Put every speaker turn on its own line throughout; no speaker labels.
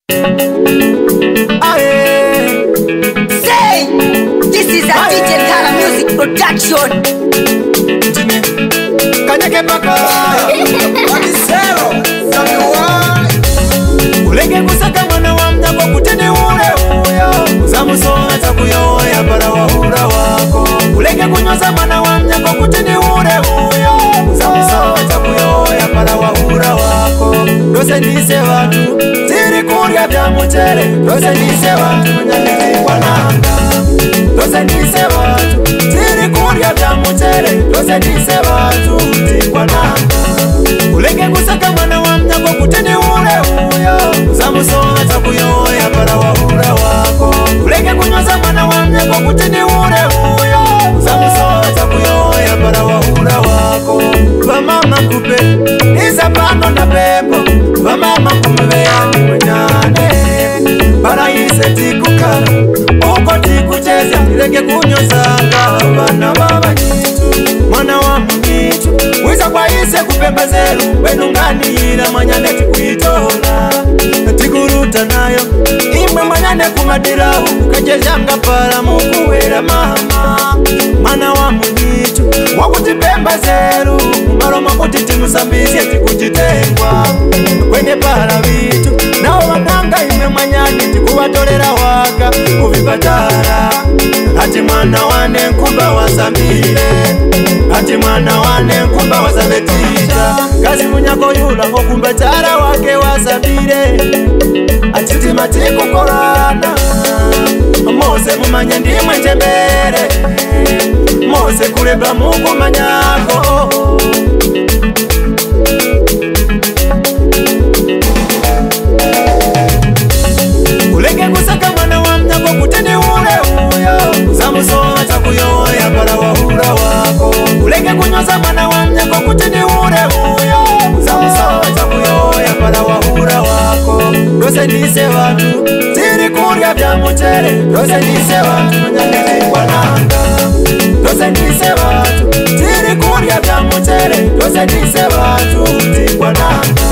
Say, this is a DJ Kala Music Production.
Kanyake paka Wabisero Samuwa Ulege kusaka mwana wa mnyako kutini ule uyo Uzamusoa takuyo ya para wa hura wako Ulege kunyoza mwana wa mnyako kutini ule uyo Uzamusoa takuyo ya para wa hura wako Dose nise watu Tiri kuria vya mchele Dose nise watu Nyakiti wananga Dose nise watu Tiri kuria vya mchele Dose nise watu Tikwananga Ulege kusaka mwana wa mnyako kutini ule uyo Uzamusoa takuyo ya para wa hura wako Ulege kunyoza mwana wa mnyako kutini ule uyo Uzamusoa takuyo ya para wa hura wako Vamama kupe Nisa pano na pepo Vamama kumwea ni mwenyane Para ise tikukara Uko tikucheza Ulege kunyozanga Vana baba jitu Mwana wa mnitu Wisa kwa ise kupembezelu Wenungani ila manyane tikuitola Tikuruta nayo Imwe manyane kumadirahu Kajejanga para mukuwela mama Mwana wa mnitu Wakutipembezelu Maroma kutiti musambizi Tikujitengwa Kwenye para vitu Nao wananga ime manyane Tikuwatolera waka Kuvipatara Hati mwana wane nkumba wasambile Hati mwana wane nkumba wasabetija Kazi munyako yula okumba tara wake wasabile Atiti matiku korana Mose mumanya ndimwe njembere Mose kulebla mungu manyako Ulege kusaka mwana wa mnyako kutini ule uyo Uzamusoa takuyo ya para wa hura wako Ulege kunyoza mwana wa mnyako kutini ule uyo Uzamusoa takuyo ya para wa hura wako Dose nise watu Tiri kuria vya mchele Dose nise watu Nyakiti wananga Dose nise watu Tiri kuria vya mchele Dose nise watu Tikwananga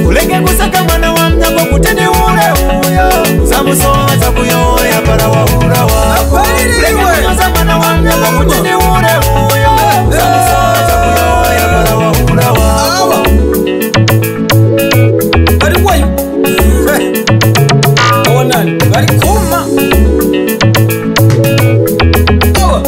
Ulege kusaka mwana wa mnyako kutini ule uyo Uzamusoa takuyo ya para wa hura wako Ulege kunyoza mwana wa mnyako kutini ule uyo Uzamusoa takuyo ya para wa hura wako
Bari wayo Awanani Bari kuma Awa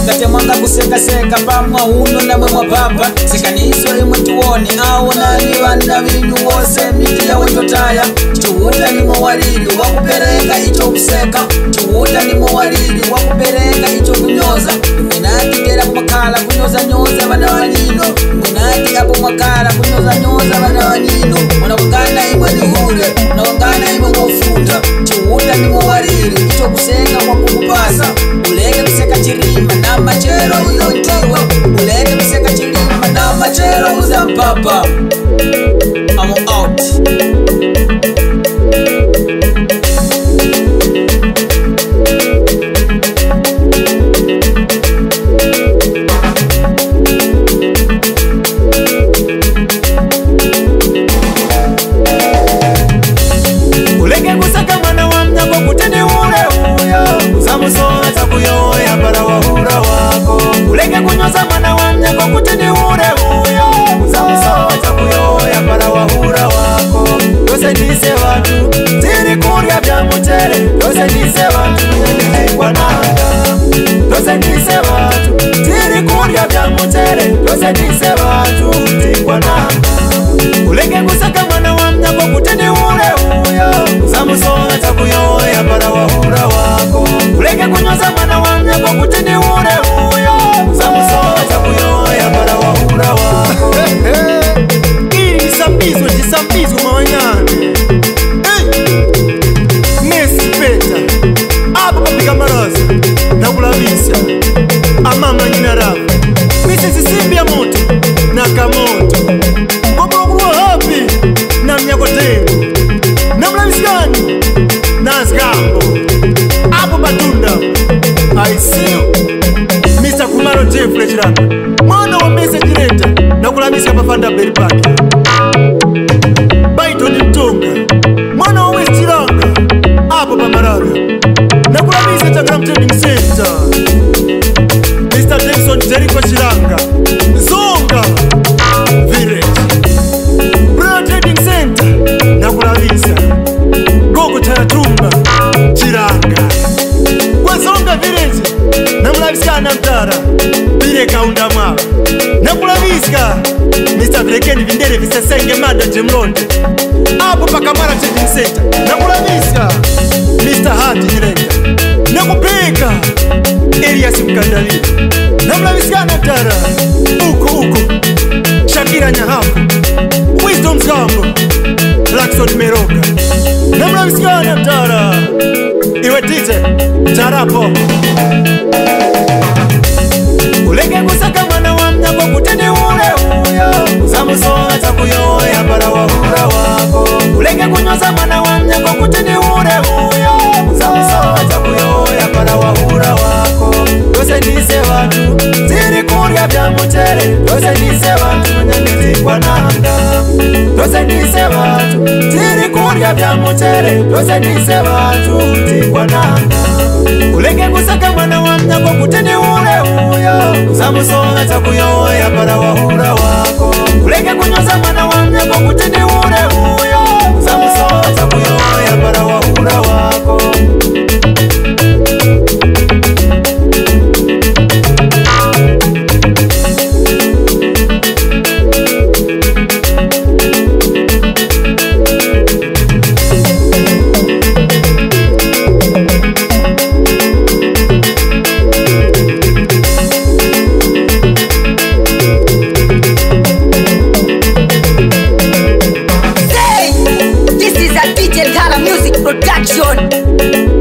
Gate mwanga kuseka seka Pamwa uno na mwe mwapapa Seka niso imwe tuone Awanani wanda vinyu wose Miti ya wetotaya Chuhuta ni mwariri Wakupereka icho kuseka Chuhuta ni mwariri Wakupereka icho kunyoza Mwenati tera kumakala kunyoza nyoza Wana wanino Mwenati hapo mwakala kunyoza nyoza Wana wanino Mwanawangana imwe ni hure Mwanawangana imwe mwafuta Chuhuta ni mwariri Icho kuseka kwa kukupasa Ulege kuseka chirima Na machero uzontiwa Ulege kuseka chirima Na machero uzampapa I'm out.
Ulege kusaka mwana wa mnyako kutini ule uyo Uzamusoa takuyo ya para wa hura wako Ulege kunyoza mwana wa mnyako kutini ule uyo Uzamusoa takuyo ya para wa hura wako Dose nise watu Tiri kuria vya mchele Dose nise watu Nyakiti wananga Dose nise watu Tiri kuria vya mchele Dose nise watu Tikwananga Ulege kusaka mwana wa mnyako kutini ule uyo Uzamusoa takuyo ya para wa hura wako Ulege kunyoza mwana wa mnyako kutini ule uyo Uzamusoa takuyo ya para wa hura wako Ili nisambizo jisambizo mawanyane Nesi peta Apo papika maraza Na kulabisha Amama njina rafu Misi sisimbi ya moto Na kamoto Mwakurwa hapi Na mnyako tengo Na mlabisikani Na zgambo Apo batunda I see you Mr. Kumaro Jeffrey Chirana Mwana wa message leta Na kulabisha pafanda beri paki Namulavisika Mr. Brekeni vindere visesenge mada jimronde Apo pakamara trading center Namulavisika Mr. Hati Nyirenga Nakupika Elias Mkandali Namulavisika Natara Uko Shakira Nyahafu Wisdom Zambo Lakson Meroka Namulavisika Natara Iwe tite Tarapo Ulege kusaka mwana wa mnyango kuteni ule uyo Uzamusoa takuyo ya para wa hura wako Ulege kunyoza mwana wa mnyango kuteni ule uyo Uzamusoa takuyo ya para wa hura wako Dose nise watu ziri kuria vya mchere Dose nise watu nyangiti kwa nanga Dose nise watu ziri kuria vya mchere Dose nise watu ti kwa nanga Ulege kusaka mwana wa mnyango kuteni ule uyo Uzamusoa takuyo ya para wa hura wako Ulege kunyoza mwana wa mnyango kuteni ule uyo Uzamusoa takuyo ya para wa hura wako
This is a DJ Kara Music Production.